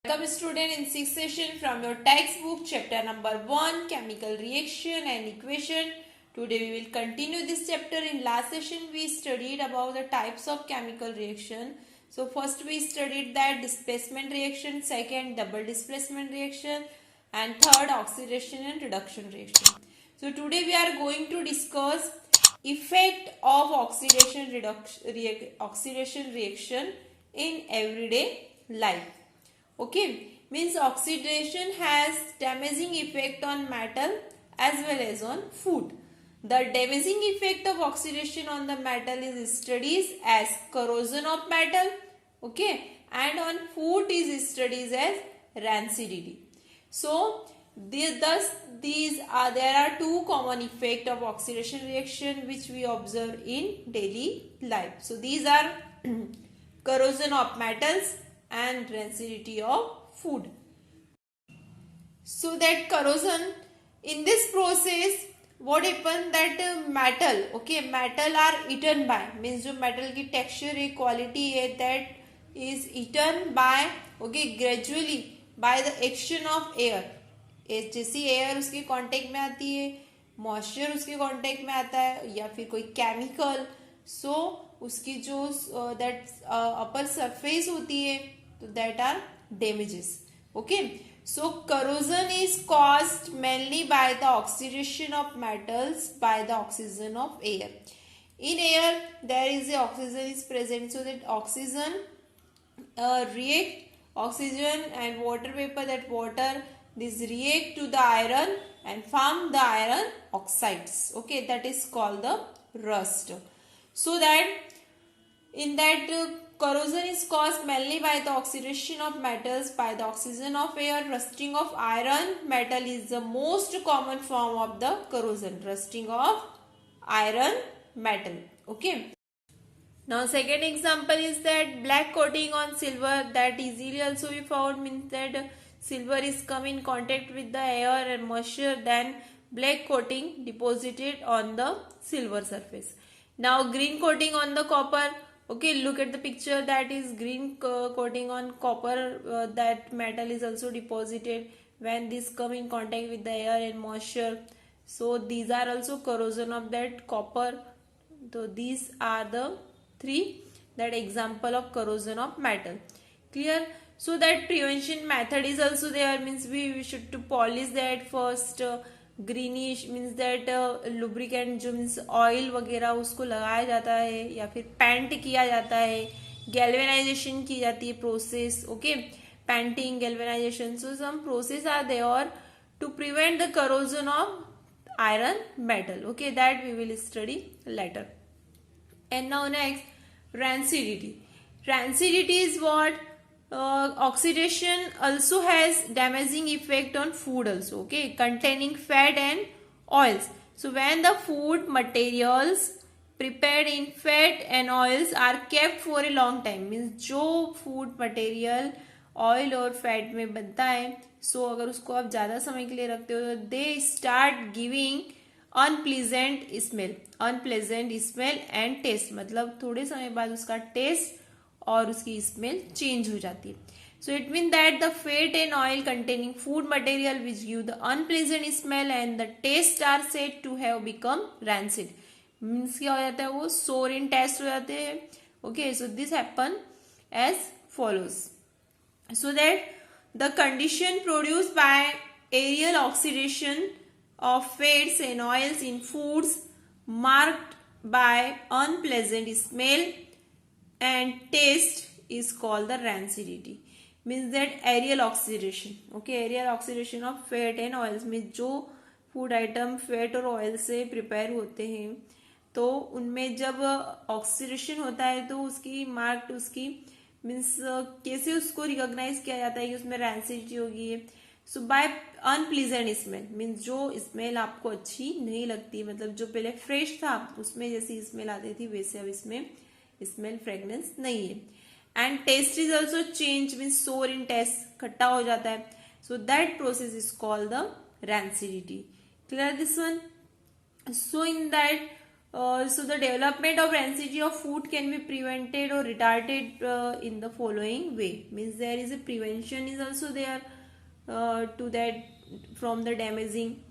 Welcome student in sixth session from your textbook chapter number 1 chemical reaction and equation. Today we will continue this chapter. In last session we studied about the types of chemical reaction. So first we studied that displacement reaction, second double displacement reaction and third oxidation and reduction reaction. So today we are going to discuss effect of oxidation reaction in everyday life. Okay, means oxidation has damaging effect on metal as well as on food. The damaging effect of oxidation on the metal is studied as corrosion of metal, okay, and on food is studied as rancidity. So there are two common effects of oxidation reaction which we observe in daily life. So these are corrosion of metals and rancidity of food. So that corrosion, in this process what happen that metal are eaten by, means जो metal की texture है, quality है, that is eaten by gradually by the action of air. जैसी air उसके contact में आती है, moisture उसके कांटेक्ट में आता है या फिर कोई केमिकल, सो उसकी जो दैट अपर सरफेस होती है तो that are damages. Okay, so corrosion is caused mainly by the oxidation of metals by the oxygen of air. In air there is a oxygen is present, so that oxygen react, oxygen and water vapor, that water this react to the iron and form the iron oxides. Okay, that is called the rust. So that in that corrosion is caused mainly by the oxidation of metals by the oxygen of air. Rusting of iron metal is the most common form of the corrosion. Rusting of iron metal. Okay. Now second example is that black coating on silver, that easily also we found, means that silver is come in contact with the air and moisture, then black coating deposited on the silver surface. Now green coating on the copper. Okay, look at the picture, that is green coating on copper, that metal is also deposited when this come in contact with the air and moisture. So these are also corrosion of that copper. So these are the three that example of corrosion of metal. Clear? So that prevention method is also there, means we should to polish that first. Greenish means that lubricant जो means oil वगैरह उसको लगाया जाता है या फिर paint किया जाता है, गैल्वेनाइजेशन की जाती है process. Okay, painting, galvanization, so some process are there to prevent the corrosion of iron metal. Okay, that we will study later. And now next rancidity. Rancidity is what oxidation also has damaging effect on food also, okay, containing fat and oils. So when the food materials prepared in fat and oils are kept for a long time, means जो food material oil और fat में बनता है, so अगर उसको आप ज़्यादा समय के लिए रखते हो तो they start giving unpleasant smell and taste. मतलब थोड़े समय बाद उसका टेस्ट और उसकी स्मेल चेंज हो जाती है. So it mean that the fat and oil containing food material which give the unpleasant smell and the taste are said to have become rancid. Means क्या हो जाता है, वो सोर इन टेस्ट हो जाते हैं. Okay, so this happen as follows. So that the condition produce by aerial oxidation of fats and oils in foods marked by unpleasant smell and taste is called the rancidity. Means that aerial oxidation. Okay, aerial oxidation of fat and oils, means जो food item fat और oil से prepare होते हैं तो उनमें जब oxidation होता है तो उसकी मार्क उसकी मीन्स कैसे उसको रिकॉग्नाइज किया जाता है कि उसमें रैंसिडिटी होगी है. So bye unpleasant smell, means जो स्मेल आपको अच्छी नहीं लगती, मतलब जो पहले फ्रेश था उसमें जैसी स्मेल आती थी वैसे अब इसमें स्मेल फ्रेगनेंस नहीं है. And taste is also change, means sour in taste, खट्टा हो जाता है. So that process is called the rancidity. Clear this one? So in that So the development of rancidity of food can be prevented or retarded in the following way. Means there is a prevention is also there to that from the damaging.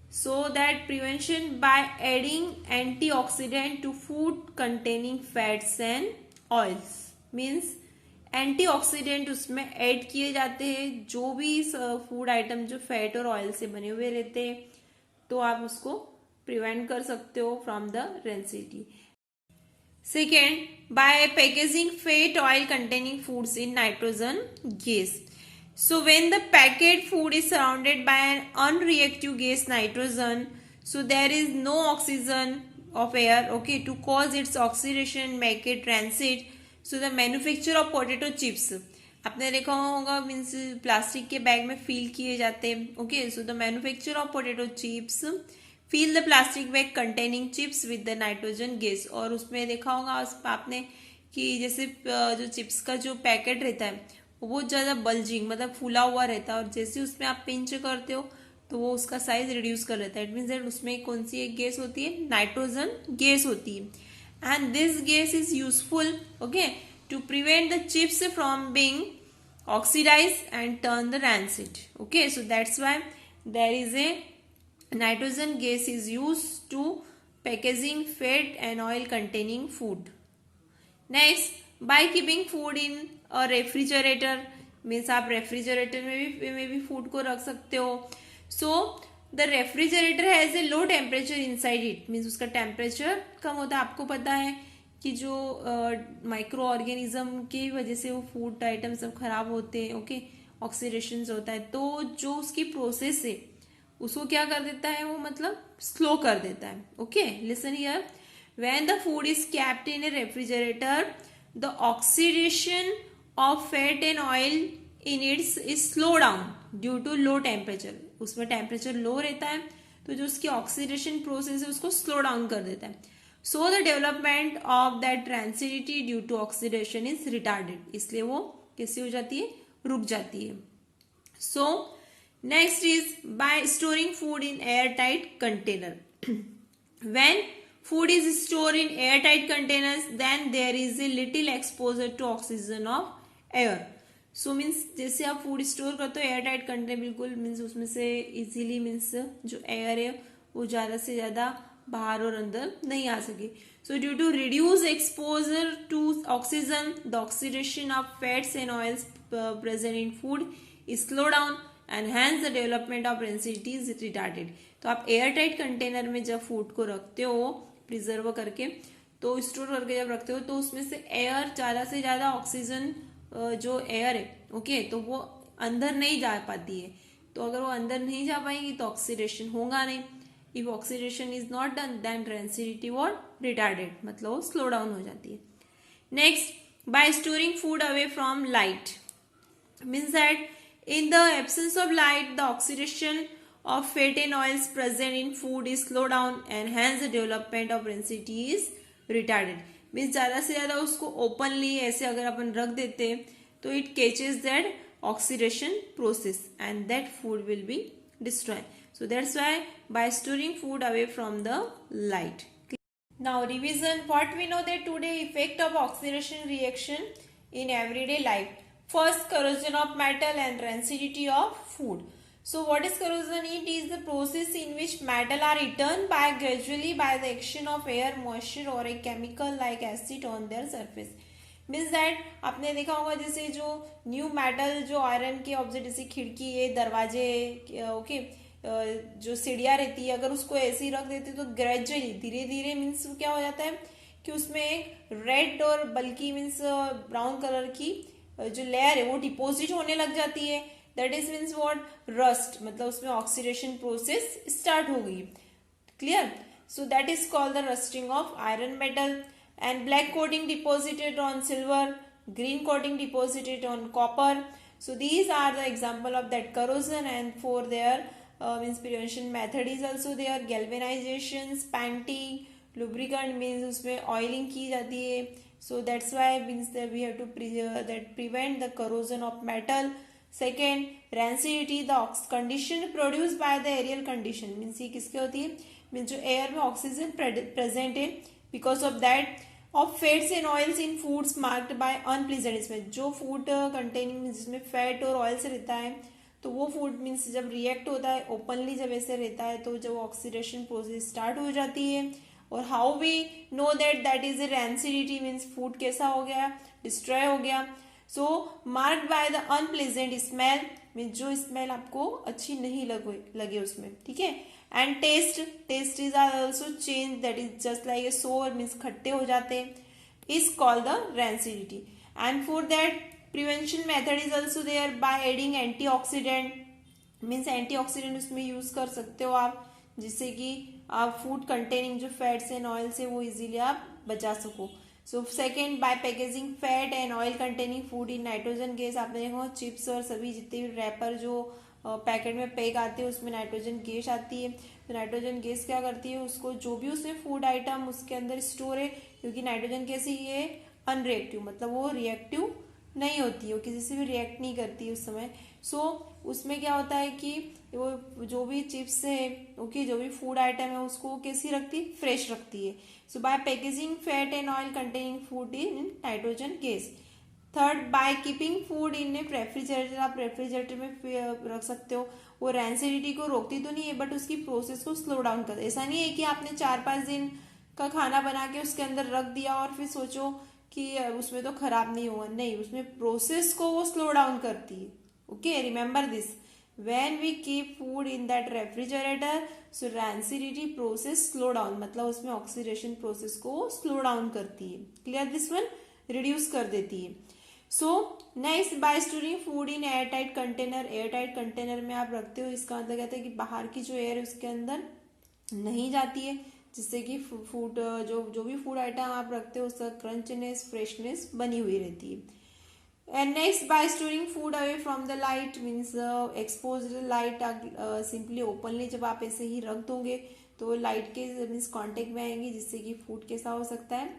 So that prevention by adding antioxidant to food containing fats and oils. Means antioxidant उसमें add किए जाते हैं, जो भी food item जो fat और oil से बने हुए रहते हैं, तो आप उसको प्रिवेंट कर सकते हो from the rancidity. Second, by packaging fat oil containing foods in nitrogen gas. So when the packaged food is surrounded by an unreactive gas nitrogen, so there is no oxygen of air, okay, to cause its oxidation, make it rancid. So the manufacture of potato chips, आपने देखा होगा means plastic के bag में feel किए जाते हैं. Okay, so the manufacture of potato chips feel the plastic bag containing chips with the nitrogen gas. और उसमें देखा होगा आपने कि जैसे जो चिप्स का जो पैकेट रहता है वो बहुत ज़्यादा बल्जिंग मतलब फूला हुआ रहता है, और जैसे उसमें आप पिंच करते हो तो वो उसका साइज रिड्यूस कर लेता है. इट मीन्स दैट उसमें कौन सी एक गैस होती है, नाइट्रोजन गैस होती है. And this gas is useful, okay, to prevent the chips from being oxidise and turn the rancid. Okay, so that's why there is a nitrogen gas is used to packaging fat and oil containing food. Next, by keeping food in a refrigerator, means आप refrigerator में भी food को रख सकते हो. So the refrigerator has a low temperature inside it, means उसका temperature कम होता है. आपको पता है कि जो माइक्रो ऑर्गेनिज्म की वजह से वो फूड आइटम सब खराब होते हैं, ओके, ऑक्सीडेशन होता है, तो जो उसकी प्रोसेस है उसको क्या कर देता है वो, मतलब स्लो कर देता है. Okay, listen here, when the food is kept in a refrigerator, the oxidation of fat and oil in it is slow down due to low temperature. उसमें टेम्परेचर लो रहता है तो जो उसकी ऑक्सीडेशन प्रोसेस है उसको स्लो डाउन कर देता है. So the development of that rancidity due to oxidation is retarded, इसलिए वो कैसी हो जाती है, रुक जाती है. So next is by storing food in air tight container. When food is stored in airtight containers, then there is a little exposure to oxygen of air. So means जैसे आप फूड स्टोर करते हो air tight container, बिल्कुल means उसमें से easily means जो air है वो ज़्यादा से ज़्यादा बाहर और अंदर नहीं आ सके. So due to reduce exposure to oxygen, the oxidation of fats and oils present in food is slow down and hence the development of rancidity is retarded. तो आप एयर टाइट कंटेनर में जब फूड को रखते हो preserve करके, तो store करके जब रखते हो तो उसमें से एयर ज़्यादा से ज़्यादा ऑक्सीजन जो एयर है, ओके, तो वो अंदर नहीं जा पाती है. तो अगर वो अंदर नहीं जा पाएगी तो ऑक्सीडेशन होगा नहीं. If oxidation is not done then rancidity what retarded, मतलब वो स्लो डाउन हो जाती है. Next, by storing food away from light, means that in the absence of light, the oxidation of fat and oils present in food is slow down and hence the development of rancidity is retarded. Means ज़्यादा से ज़्यादा उसको openly ऐसे अगर अपन रख देते हैं तो it catches that oxidation process and that food will be destroy. So that's why by storing food away from the light. Now revision what we know that today effect of oxidation reaction in everyday life. First, corrosion of metal and rancidity of food. So what is corrosion? It is the process in which metal are eaten by gradually by the action of air, moisture or a chemical like acid on their surface. Means that आपने देखा होगा जैसे जो new metal जो iron के object जैसे खिड़की है, दरवाजे, ओके, जो सीढ़ियाँ रहती है, अगर उसको ऐसे ही रख देते तो ग्रेजुअली धीरे धीरे मीन्स क्या हो जाता है कि उसमें एक रेड और बल्कि मीन्स ब्राउन कलर की जो लेयर है वो डिपोजिट होने लग जाती है. That is means what, rust, मतलब उसमें ऑक्सीडेशन प्रोसेस स्टार्ट हो गई. Clear? So that is called the rusting of iron metal. And black coating deposited on silver, green coating deposited on copper. So these are the example of that corrosion, and for their means prevention method is also there. Galvanization, spanting, lubricant means उसमें oiling की जाती है. So that's why means that we have to prevent the corrosion of metal. Second, rancidity, the condition produced by the aerial condition means ये किसके होती है, means जो air में ऑक्सीजन प्रेजेंट है, because of that of fats and oils in foods marked bye unpleasant, इसमें जो food containing जिसमें फैट और ऑयल से रहता है, तो वो फूड मीन्स जब रिएक्ट होता है ओपनली, जब ऐसे रहता है तो जब ऑक्सीडेशन प्रोसेस स्टार्ट हो जाती है। और how we know that that is a rancidity, means food कैसा हो गया, डिस्ट्रॉय हो गया। So marked by the unpleasant smell, means जो स्मेल आपको अच्छी नहीं लगे उसमें, ठीक है। And taste is are also change, that is just like a sour, means खट्टे हो जाते हैं, is called the rancidity. And for that prevention method is also there by adding antioxidant, means antioxidant उसमें यूज कर सकते हो आप, जिससे कि आप फूड कंटेनिंग जो फैट्स एंड ऑयल से वो इजीली आप बचा सको। So second, by packaging fat and oil containing food in nitrogen gas, आपने देखो चिप्स और सभी जितने भी रैपर जो पैकेट में पैक आते हैं उसमें नाइट्रोजन गैस आती है। तो नाइट्रोजन गैस क्या करती है, उसको जो भी उसमें फूड आइटम उसके अंदर स्टोर है, क्योंकि नाइट्रोजन गैस ही है अनरिएक्टिव, मतलब वो रिएक्टिव नहीं होती है, वो किसी से भी रिएक्ट नहीं करती उस समय। सो उसमें क्या होता है कि वो जो भी चिप्स है, ओके, जो भी फूड आइटम है उसको कैसी रखती है, फ्रेश रखती है। So by packaging fat and oil containing food in nitrogen gas. Third, by keeping food in a refrigerator, आप रेफ्रिजरेटर में रख सकते हो। वो रैंसिडिटी को रोकती तो नहीं है, बट उसकी प्रोसेस को स्लो डाउन कर, ऐसा नहीं है कि आपने 4-5 दिन का खाना बना के उसके अंदर रख दिया और फिर सोचो कि उसमें तो खराब नहीं होगा, नहीं, उसमें प्रोसेस को वो स्लो डाउन करती है। Okay, remember this, when we keep food in that refrigerator, so rancidity process slow down, मतलब उसमें ऑक्सीडेशन प्रोसेस को स्लो डाउन करती है। क्लियर दिस वन, रिड्यूस कर देती है। So next, by storing food in air tight container, air tight container में आप रखते हो, इसका मतलब कहते हैं कि बाहर की जो एयर है उसके अंदर नहीं जाती है, जिससे कि फूड जो भी फूड आइटम आप रखते हो उसका क्रंचनेस, फ्रेशनेस बनी हुई रहती है। And next, by storing food away from the light, means expose light, simply openly जब आप ऐसे ही रख दोगे तो लाइट के मीन्स कॉन्टेक्ट में आएंगी, जिससे कि फूड कैसा हो सकता है,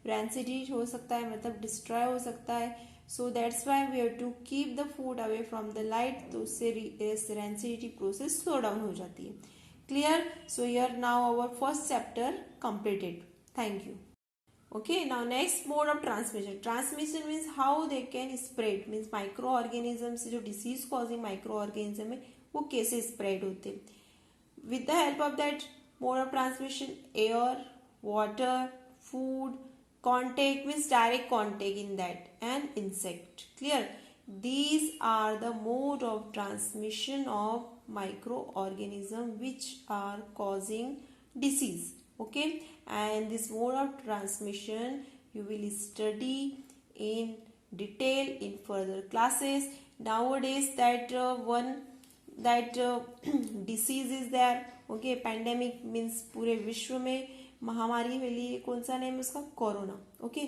रैंसिडिटी हो सकता है, मतलब डिस्ट्रॉय हो सकता है। So that's why we have to keep the food away from the light, तो उससे रैंसिडिटी प्रोसेस स्लो डाउन हो जाती है। Clear? So here now our first chapter completed. Thank you. Okay, now next mode of transmission. Transmission means how they can spread, means microorganisms जो disease causing microorganism है वो कैसे spread होते हैं. With the help of that mode of transmission, air, water, food, contact means direct contact in that, and insect. Clear? These are the mode of transmission of microorganism which are causing disease. Okay, and this mode of transmission you will study in detail in further classes. Nowadays that disease is there. Okay, pandemic means पूरे विश्व में महामारी फैली है, कौन सा name है उसका, कोरोना। ओके,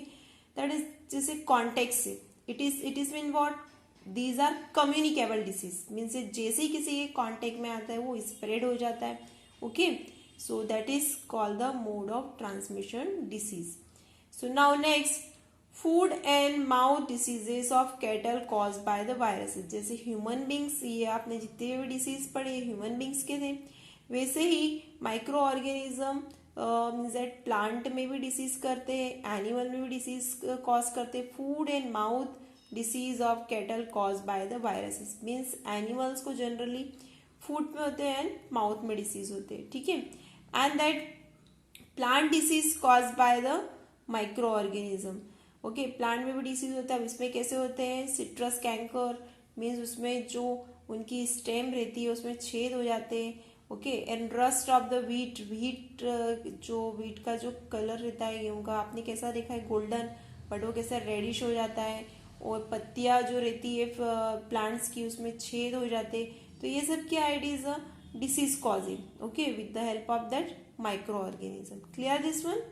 दैट इज जैसे कॉन्टेक्ट से it is mean what, these are communicable disease, means जैसे ही किसी के कॉन्टेक्ट में आता है वो स्प्रेड हो जाता है। Okay, so that is called the mode of transmission disease. So now next, food and mouth diseases of cattle cause by the viruses, जैसे ह्यूमन बींग्स, ये आपने जितने भी डिसीज पढ़े ह्यूमन बींग्स के थे, वैसे ही microorganism means that plant में भी डिसीज करते हैं, एनिमल में भी डिसीज कॉज करते हैं। Food and mouth disease of cattle cause by the viruses, means animals को जनरली फूड में होते हैं एंड माउथ में डिसीज होते हैं, ठीक है। And that plant disease cause by the micro organism. Okay, plant में भी डिसीज होता है, इसमें कैसे होते हैं, सिट्रस कैंकर, मीन्स उसमें जो उनकी स्टेम रहती है उसमें छेद हो जाते हैं। Okay, and rust of the wheat जो व्हीट का जो कलर रहता है गेहूं का, आपने कैसा देखा है, गोल्डन, बट वो कैसा रेडिश हो जाता है, और पत्तियां जो रहती है प्लांट्स की उसमें छेद हो जाते, तो ये सब क्या है, it is a disease causing. Okay, with the help of that micro organism. Clear this one?